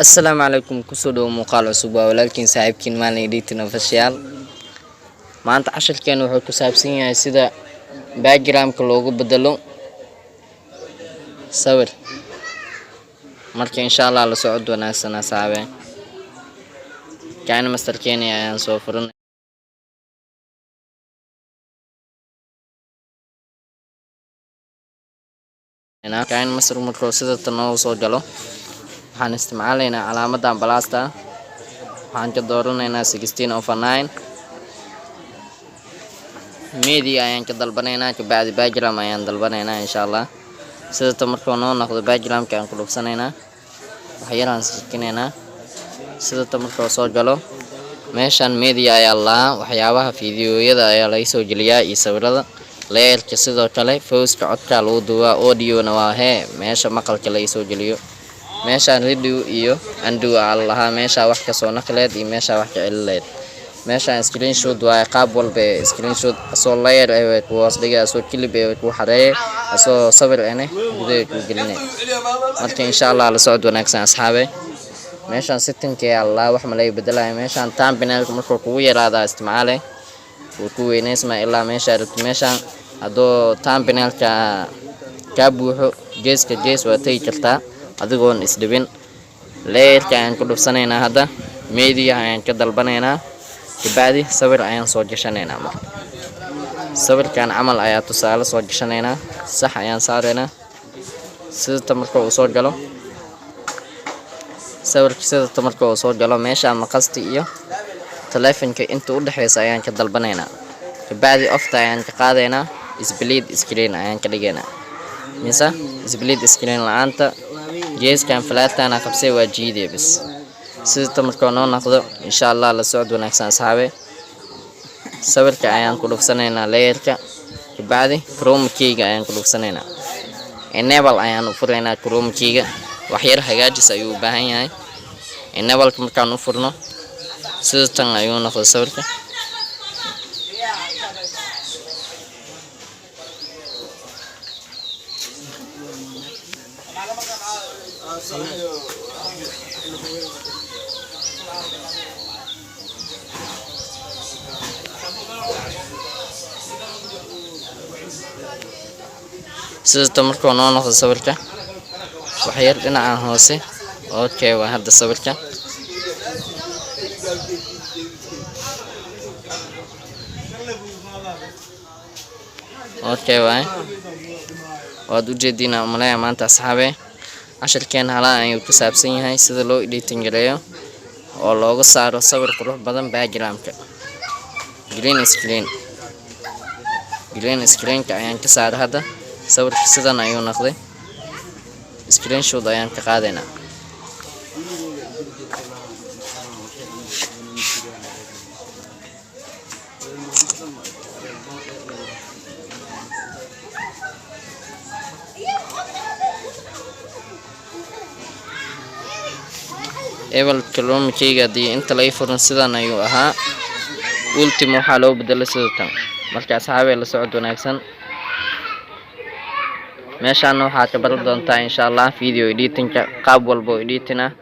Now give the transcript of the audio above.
السلام عليكم كسودو مقال عصوبة ولكن صاحبكين مالي ديتنا official maanta casharkeen wuxuu ku saabsan yahay sida background-ka loogu bedelo sawir marka insha Allah la socod wanaagsan asaabe kaan master Kenya ayaan soo furan kaan master markuu sida tan oo soo galo waxaan isticmaalaynaa calaamadan balaasta waxaan ka dooranaynaa 16/9 media ayaan ka dalbanaynaa ka bacdi background ayaan dalbanaynaa insha Allah sida tan markuu noo noqdo background-ka aan ku dhufsanaynaa waxa yaraan sikinaynaa sida tan markuu soo galo meeshan media ayaa la waxyaabaha fiidiyoyada ayaa la soo geliyaa iyo sawirada leerka sidoo kale voice-ka codka lagu duubaa audio-na waa meesha maqalka la soo geliyo meeshan radio iyo undo Allah meesha wax ka soo naqleed iyo meesha wax ka celileed meeshan screenshot waa qaab walba screenshot soo layer ay ku wasdiga soo clip ay ku xareey soo sawir gudaha ku gelinay marka insha Allah la socod wanaagsan asxaabe meeshan setting-ka Allah wax ma lay bedelaay meeshan thumbnail markuu kugu yaraada isticmaalay uu ku weyneysma ilaa meeshan hadoo thumbnail-ka ka buuxo geeska waa tay kartaa adigoon isdibin leerka aan ku dhufsanaynaa hadda media ayaan ka dalbanaynaa kabacdi sawir ayaan soo gashanaynaa marka sawirkan camal ayaa tusaale soo gashanaynaa sax ayaan saaraynaa sida tamarka uu soo galo sawirka sida tamarka uu soo galo meesha maqasti iyo telefonka inta u dhaxaysa ayaan ka dalbanaynaa kabacdi ofta ayaan ka qaadaynaa split screen ayaan ka dhigaynaa mise split screen la'aanta geeskan falaatana qabsay waa jiiday bas sida tamarka noo noqdo insha Allah la socod wanaagsan asxaabe sawirka ayaan ku dhufsanaynaa layerka kabacdi chrome keyga ayaan ku dhufsanaynaa enable ayaan u furaynaa chrome keyga wax yar hagaajis ayuu u baahan yahay enable markaan u furno sida tan ayuu noqdo sawirka sida tamarka noo noqdo sawirka wax yar dhinaca hoose okay waa hadda sawirka okay waad u jeedinaa umaleeyaa maanta asxaabe casharkeen halaa ayuu ku saabsan yahay sida loo editing gareeyo oo looga saaro sawir qurux badan background-ka green screen-ka ayaan ka saaray hadda sawirka sidan ayuu noqday screenshot ayaan ka qaadaynaa kilometerka di inta lay furan sidan ayuu ahaa ultimo waxa loo bedelay sida tan marka asxaabe la socod wanaagsan meeshan waxa ka baran doontaa insha Allah video editing-ka qaab walba editing ah